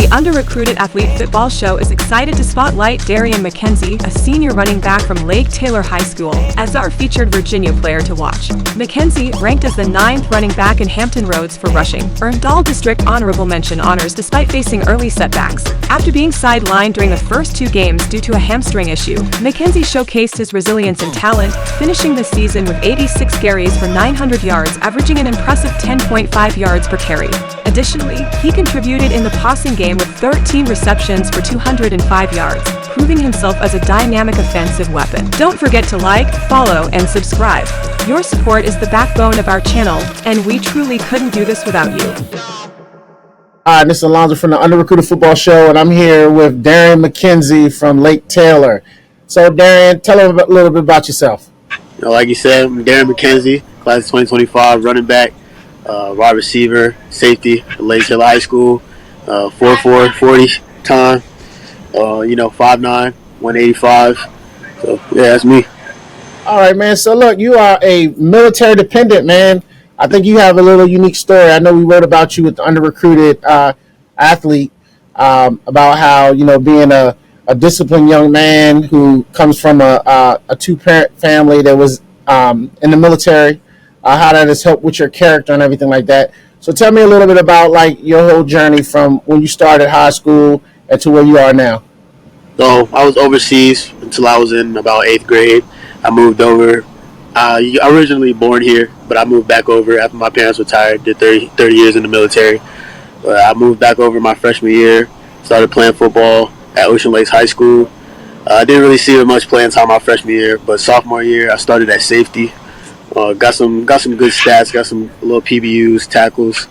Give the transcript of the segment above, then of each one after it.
The Under-Recruited Athlete Football Show is excited to spotlight Darian McKenzie, a senior running back from Lake Taylor High School, as our featured Virginia player to watch. McKenzie, ranked as the 9th running back in Hampton Roads for rushing, earned All District Honorable Mention honors despite facing early setbacks. After being sidelined during the first 2 games due to a hamstring issue, McKenzie showcased his resilience and talent, finishing the season with 86 carries for 900 yards, averaging an impressive 10.5 yards per carry. Additionally, he contributed in the passing game with 13 receptions for 205 yards, proving himself as a dynamic offensive weapon. Don't forget to like, follow, and subscribe. Your support is the backbone of our channel, and we truly couldn't do this without you. Hi, this is Alonzo from the Under-Recruited Football Show, and I'm here with Darian McKenzie from Lake Taylor. So, Darian, tell us a little bit about yourself. Like you said, I'm Darian McKenzie, class of 2025, running back, wide receiver, safety at Lake Taylor High School, 4'4", 40 time, 5'9", 185. So, yeah, that's me. All right, man. So, look, you are a military dependent, man. I think you have a little unique story. I know we wrote about you with the Under-Recruited Athlete, about how, being a disciplined young man who comes from a 2-parent family that was in the military, how that has helped with your character and everything like that. So tell me a little bit about like your whole journey from when you started high school and to where you are now. So I was overseas until I was in about 8th grade. I moved over. Originally born here, but I moved back over after my parents retired, did 30 years in the military. I moved back over my freshman year, started playing football at Ocean Lakes High School. I didn't really see much playing time my freshman year, but sophomore year I started at safety. Got some good stats, got some little PBUs, tackles.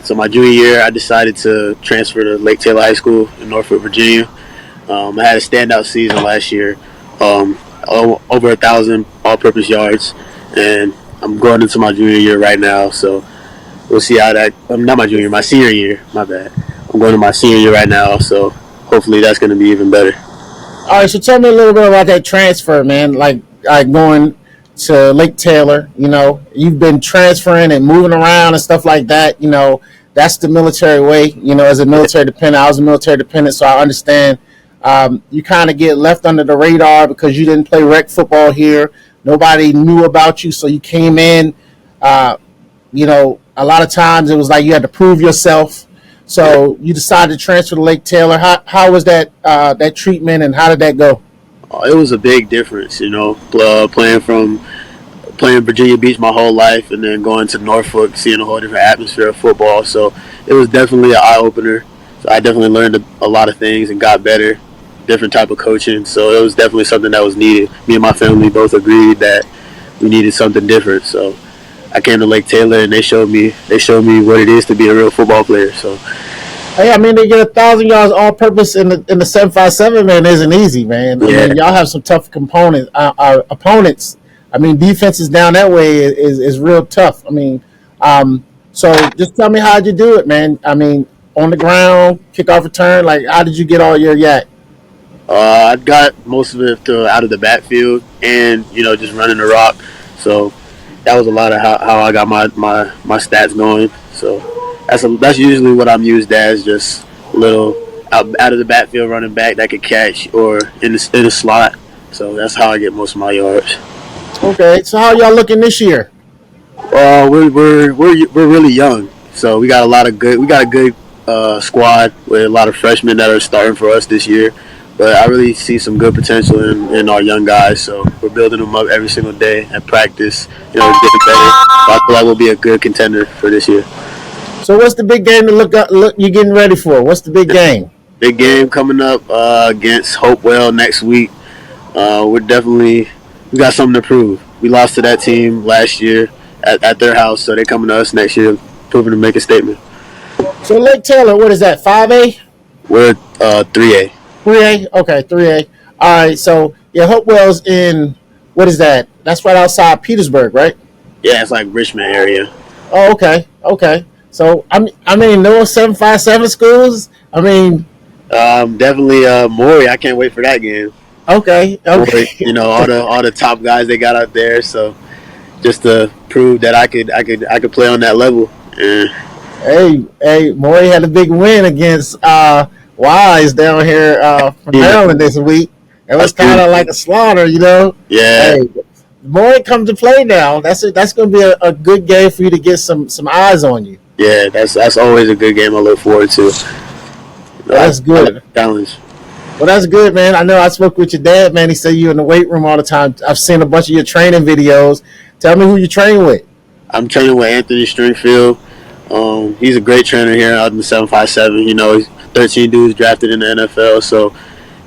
So my junior year I decided to transfer to Lake Taylor High School in Norfolk, Virginia. I had a standout season last year, over 1,000 all-purpose yards, and I'm going into my junior year right now. So we'll see how that. Not my junior, my senior year. My bad. I'm going to my senior year right now, so hopefully that's going to be even better. All right, so tell me a little bit about that transfer, man. Like going to Lake Taylor, you've been transferring and moving around and stuff like that. That's the military way. As a military dependent, I was a military dependent, so I understand. You kind of get left under the radar because you didn't play rec football here. Nobody knew about you, so you came in. A lot of times it was like you had to prove yourself. So you decided to transfer to Lake Taylor. How was that treatment, and how did that go? It was a big difference, playing Virginia Beach my whole life and then going to Norfolk, seeing a whole different atmosphere of football. So it was definitely an eye-opener. So I definitely learned a lot of things and got better, different type of coaching. So it was definitely something that was needed. Me and my family both agreed that we needed something different. So I came to Lake Taylor and they showed me what it is to be a real football player. So hey, I mean, they get 1,000 yards all-purpose in the 757, man, isn't easy, man. Yeah. I mean, y'all have some tough opponents. I mean, defenses down that way is real tough. I mean, so just tell me how'd you do it, man. I mean, on the ground, kickoff return, like how did you get all your yak? I got most of it out of the backfield and just running the rock. So that was a lot of how I got my stats going. So that's usually what I'm used as, just a little out of the backfield running back that could catch or in the slot. So that's how I get most of my yards. Okay, so how y'all looking this year? We're really young, so we got a good squad with a lot of freshmen that are starting for us this year. But I really see some good potential in our young guys, so we're building them up every single day at practice, getting better. So I feel like we'll be a good contender for this year. So what's the big game to look you're getting ready for? What's the big game? Big game coming up against Hopewell next week. We got something to prove. We lost to that team last year at their house, so they're coming to us next year, proving to make a statement. So Lake Taylor, what is that, 5A? We're 3A. 3A? Okay, 3A. All right, so yeah, Hopewell's in, what is that? That's right outside Petersburg, right? Yeah, it's like Richmond area. Oh, okay. So, I mean, no 757 schools? I mean... definitely Maury. I can't wait for that game. Okay. All the top guys they got out there, so just to prove that I could play on that level. Yeah. Hey, Maury had a big win against Wise down here from Yeah, Maryland this week. It I was kind see. of like a slaughter, you know. Yeah, Hey, Maury comes to play now. That's going to be a good game for you to get some eyes on you. yeah. That's always a good game I look forward to. Well, I that's I like good. the challenge. Well, that's good, man. I know I spoke with your dad, man. He said you in the weight room all the time. I've seen a bunch of your training videos. Tell me who you train with. I'm training with Anthony Stringfield. He's a great trainer here out in the 757. He's 13 dudes drafted in the NFL, so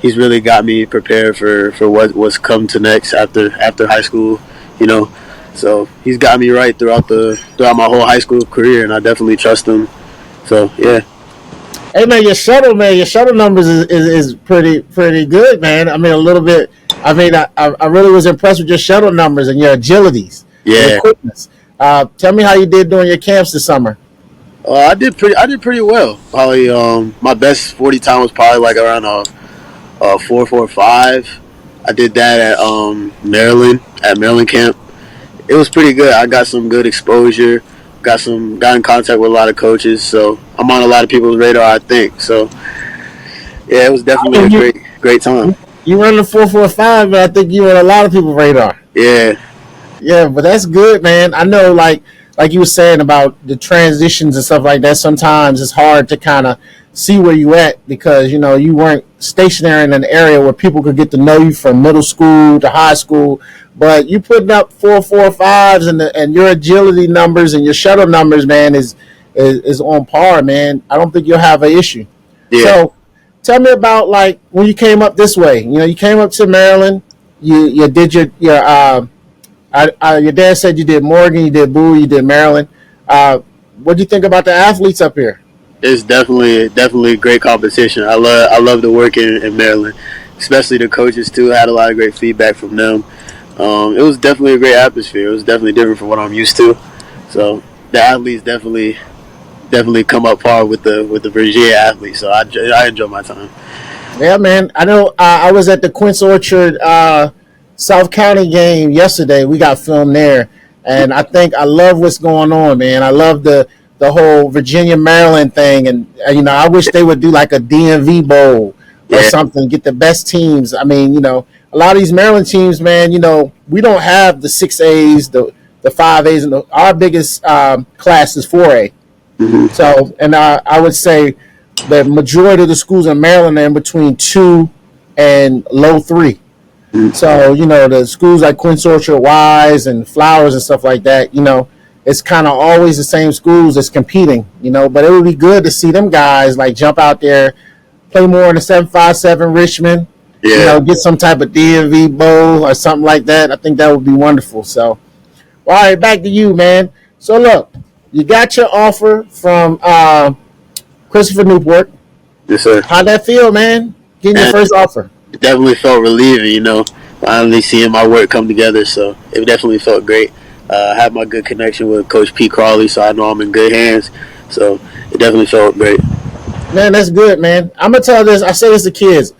he's really got me prepared for what's come to next after high school. You know, so he's got me right throughout my whole high school career, and I definitely trust him. So yeah, Hey, man, your shuttle numbers is pretty good, man. I mean, a little bit. I mean, I really was impressed with your shuttle numbers and your agilities and your yeah. quickness. Tell me how you did during your camps this summer. I did pretty well. Probably my best 40 time was probably like around a 4.45. I did that at Maryland camp. It was pretty good. I got some good exposure. Got in contact with a lot of coaches, so I'm on a lot of people's radar. I think so. Yeah, it was I definitely a mean, great time. you run the 4.45, but I think you on a lot of people's radar. Yeah, Yeah, but that's good, man. I know, like you were saying about the transitions and stuff like that. Sometimes it's hard to kind of see where you at because you weren't stationary in an area where people could get to know you from middle school to high school. But you putting up 4.45s and your agility numbers and your shuttle numbers, man, is on par, man. I don't think you'll have an issue. yeah. So tell me about like when you came up this way. You came up to Maryland. You did your dad said you did Morgan, you did Bowie, you did Maryland. What do you think about the athletes up here? It's definitely great competition. I love the work in Maryland, especially the coaches too. I had a lot of great feedback from them. It was definitely a great atmosphere. It was definitely different from what I'm used to. So the athletes definitely come up par with the Virginia athletes. So I enjoy my time. Yeah, man. I know. I was at the Quince Orchard South County game yesterday. We got filmed there, and I love what's going on, man. I love the whole Virginia Maryland thing, and I wish they would do like a DMV bowl or Yeah, something. Get the best teams. I mean, a lot of these Maryland teams, man. We don't have the 6As, the 5As, and our biggest class is 4A. So, and I would say the majority of the schools in Maryland are in between 2 and low 3. So, the schools like Quince Orchard, Wise, and Flowers and stuff like that, it's kind of always the same schools that's competing, but it would be good to see them guys like jump out there, play more in the 757 Richmond, yeah. get some type of DMV bowl or something like that. I think that would be wonderful. So, all right, back to you, man. So, look, you got your offer from Christopher Newport. Yes, sir. How'd that feel, man? Getting your And first offer. it definitely felt relieving. Finally seeing my work come together. So it definitely felt great. I had my good connection with Coach Pete Crawley, so I know I'm in good hands. So it definitely felt great. Man, that's good, man. I'm gonna tell this. I say this to kids.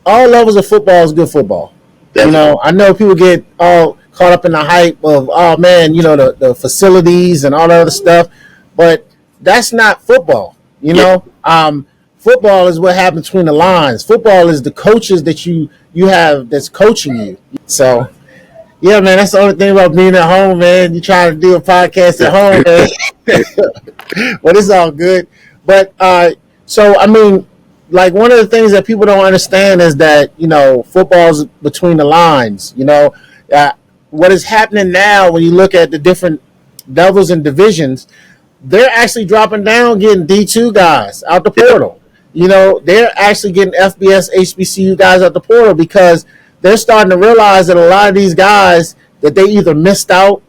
All levels of football is good football. Definitely. I know people get all caught up in the hype of, oh man, the facilities and all that other stuff, but that's not football. Yeah. Football is what happens between the lines. Football is the coaches that you have that's coaching you. So yeah, man, that's the only thing about being at home, man. You try to do a podcast at home, man. But it's all good. But so I mean, like one of the things that people don't understand is that football's between the lines. Uh, what is happening now when you look at the different levels and divisions, they're actually dropping down, getting D2 guys out the portal. They're actually getting FBS, HBCU guys out the portal because they're starting to realize that a lot of these guys that they either missed out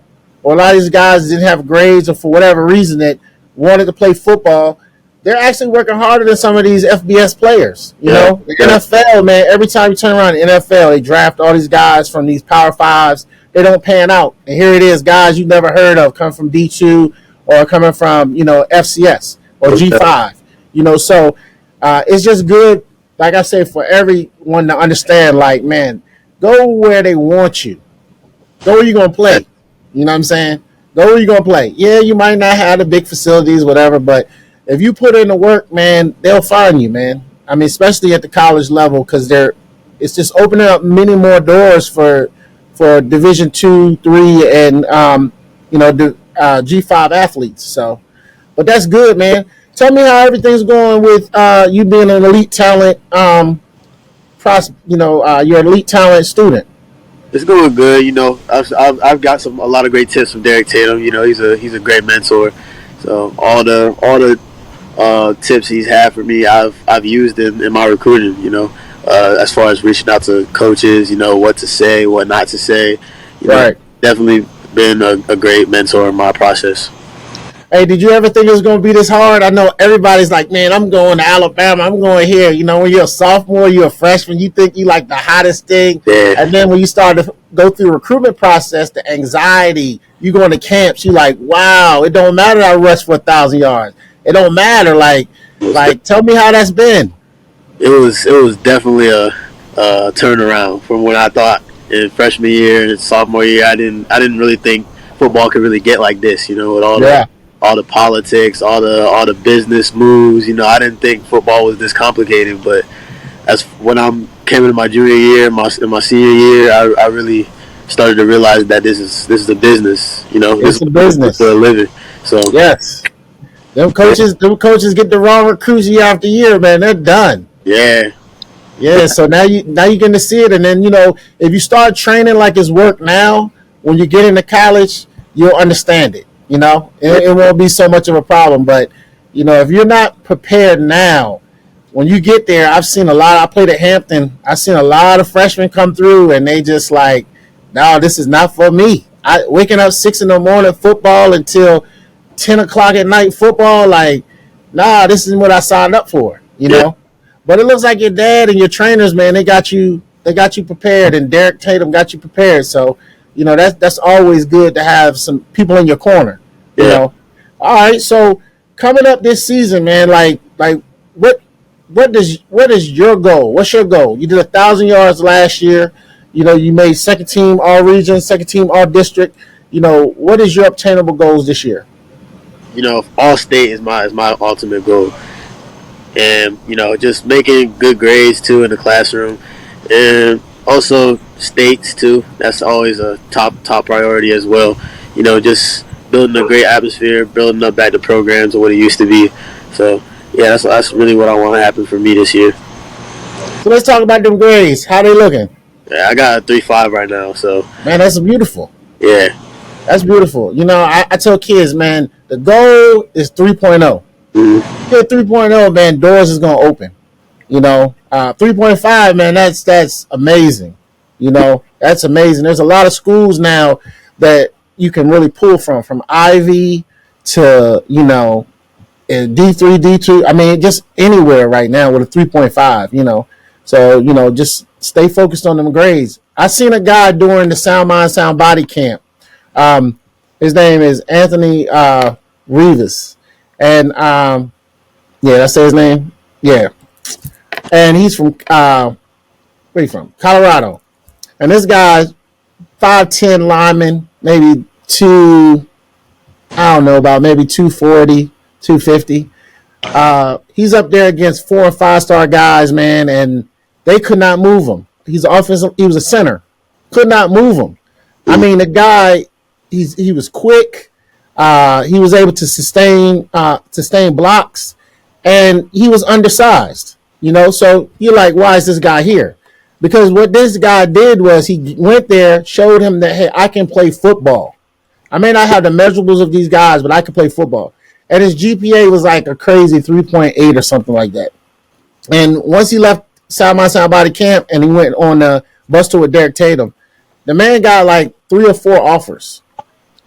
or a lot of these guys didn't have grades or for whatever reason that wanted to play football, they're actually working harder than some of these FBS players. The NFL, man, every time you turn around the NFL, they draft all these guys from these Power Fives. They don't pan out. And here it is, guys you never heard of come from D2 or coming from, FCS or G5. So it's just good, like I say, for everyone to understand, like, man, go where they want you. Go where you're going to play. You know what I'm saying? Go where you're going to play. Yeah, you might not have the big facilities, whatever, but if you put in the work, man, they'll find you, man. I mean, especially at the college level, because it's just opening up many more doors for Division 2, 3, and the G5 athletes. So, but that's good, man. Tell me how everything's going with you being an elite talent. You're an elite talent student. It's going good. I've got a lot of great tips from Derek Tatum. He's a great mentor. So all the tips he's had for me, I've used in my recruiting. As far as reaching out to coaches, what to say, what not to say. Right. Definitely been a great mentor in my process. Hey, did you ever think it was going to be this hard? I know everybody's like, man, I'm going to Alabama. I'm going here. When you're a sophomore, you're a freshman, you think you like the hottest thing. Yeah. And then when you start to go through the recruitment process, the anxiety, you going to camps, you like, wow, it don't matter I rushed for 1,000 yards. It don't matter. Like, tell me how that's been. It was definitely a turnaround from what I thought in freshman year and sophomore year. I didn't really think football could really get like this, with all the politics, all the business moves. I didn't think football was this complicated. But as when I came into my junior year, in my senior year, I really started to realize that this is a business. It's a business for a living. So yes, them coaches get the wrong recruits year after year, man. They're done. Yeah. Yeah. So now you're getting to see it, and then if you start training like it's work now, when you get into college, you'll understand it. It won't be so much of a problem. But, if you're not prepared now, when you get there, I've seen a lot. I played at Hampton. I've seen a lot of freshmen come through, and they just like, no, this is not for me. Waking up 6 a.m. football until 10 o'clock at night football, like, nah, this isn't what I signed up for, know? But it looks like your dad and your trainers, man, they got you prepared, and Derek Tatum got you prepared. So, that's always good to have some people in your corner. All right. So coming up this season, man, like what is your goal? What's your goal? You did 1,000 yards last year. You made second team all region, second team all district. What is your obtainable goals this year? All state is my ultimate goal, and just making good grades too in the classroom, and also states too. That's always a top priority as well. Just building a great atmosphere, building up back the programs to what it used to be. So yeah, that's really what I want to happen for me this year. So let's talk about them grades. How they looking? Yeah, I got a 3.5 right now. So man, that's beautiful. Yeah, that's beautiful. I tell kids, man, the goal is 3.0. Mm-hmm. Get 3.0, man, doors is gonna open. 3.5, man, that's amazing. That's amazing. There's a lot of schools now that you can really pull from Ivy to, D3, D2. I mean, just anywhere right now with a 3.5, So, just stay focused on them grades. I seen a guy during the Sound Mind, Sound Body camp. His name is Anthony Rivas. And, did I say his name? Yeah. And he's from, where he from? Colorado. And this guy's 5'10" lineman, maybe maybe 240, 250. He's up there against 4 and 5-star guys, man, and they could not move him. He's offensive. He was a center. Could not move him. I mean, the guy, he was quick. He was able to sustain blocks, and he was undersized. So you're like, why is this guy here? Because what this guy did was he went there, showed him that, hey, I can play football. I may not have the measurables of these guys, but I can play football. And his GPA was like a crazy 3.8 or something like that. And once he left Sound Mind, Sound Body camp and he went on the bus tour with Derek Tatum, the man got like 3 or 4 offers.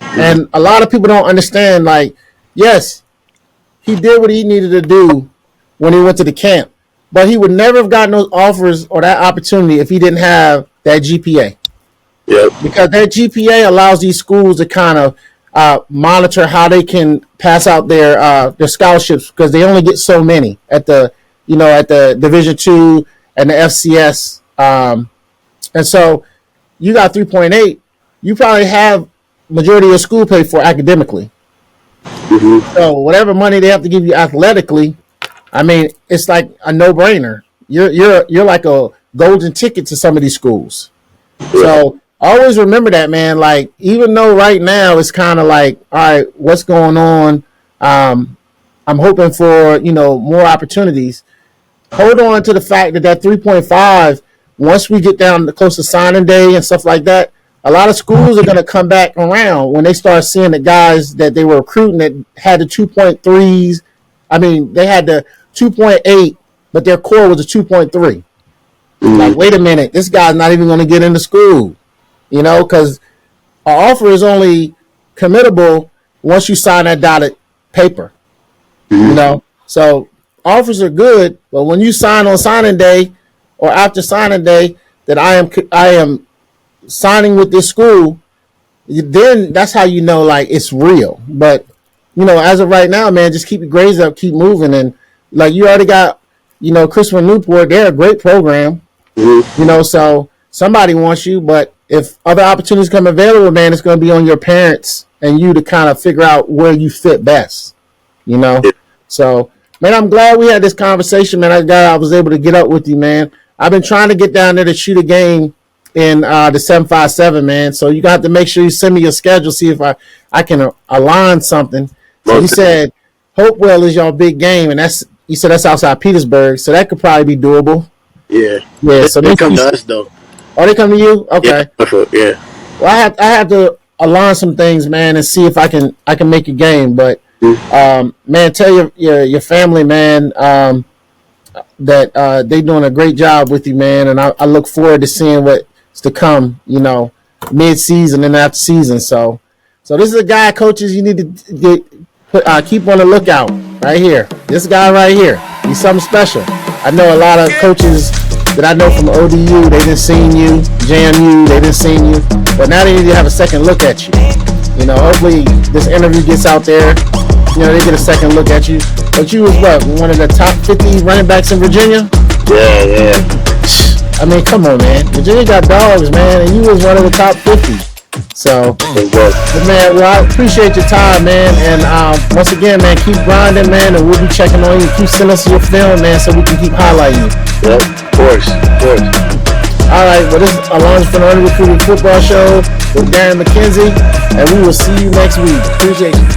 And a lot of people don't understand, like, yes, he did what he needed to do when he went to the camp. But he would never have gotten those offers or that opportunity if he didn't have that GPA. Yep. Because that GPA allows these schools to kind of monitor how they can pass out their scholarships, because they only get so many at the Division II and the FCS. And so you got 3.8. You probably have majority of school paid for academically. Mm-hmm. So whatever money they have to give you athletically, I mean, it's like a no-brainer. You're like a golden ticket to some of these schools. So always remember that, man. Like, even though right now it's kind of like, all right, what's going on? I'm hoping for, more opportunities. Hold on to the fact that 3.5, once we get down to close to signing day and stuff like that, a lot of schools are going to come back around when they start seeing the guys that they were recruiting that had the 2.3s. I mean, they had the 2.8, but their core was a 2.3. Like, wait a minute, this guy's not even going to get into school, because an offer is only committable once you sign that dotted paper, So offers are good, but when you sign on signing day or after signing day that I am signing with this school, then that's how like it's real. But as of right now, man, just keep your grades up, keep moving, and like you already got Christopher Newport, they're a great program. So somebody wants you, but if other opportunities come available, man, it's going to be on your parents and you to kind of figure out where you fit best, So, man, I'm glad we had this conversation, man. I was able to get up with you, man. I've been trying to get down there to shoot a game in the 757, man. So you got to make sure you send me your schedule, see if I can align something. So you said Hopewell is your big game, and you said that's outside Petersburg, so that could probably be doable. Yeah. So they come to us though. Oh, they come to you? Okay. Yeah. Well, I have to align some things, man, and see if I can make a game. But man, tell your family, man, that they doing a great job with you, man, and I look forward to seeing what's to come. Mid-season and after season. So this is a guy, coaches, you need to keep on the lookout right here. This guy right here, he's something special. I know a lot of coaches that I know from ODU, they didn't seen you, JMU, they didn't seen you, but now they need to have a second look at you. Hopefully this interview gets out there, they get a second look at you. But you was one of the top 50 running backs in Virginia? Yeah. I mean, come on, man. Virginia got dogs, man, and you was one of the top 50. So, but man, well, I appreciate your time, man. And once again, man, keep grinding, man, and we'll be checking on you. Keep sending us your film, man, so we can keep highlighting you. Yep, of course. All right, well, this is Alonzo from the Recruiting Football Show with Darian McKenzie, and we will see you next week. Appreciate you.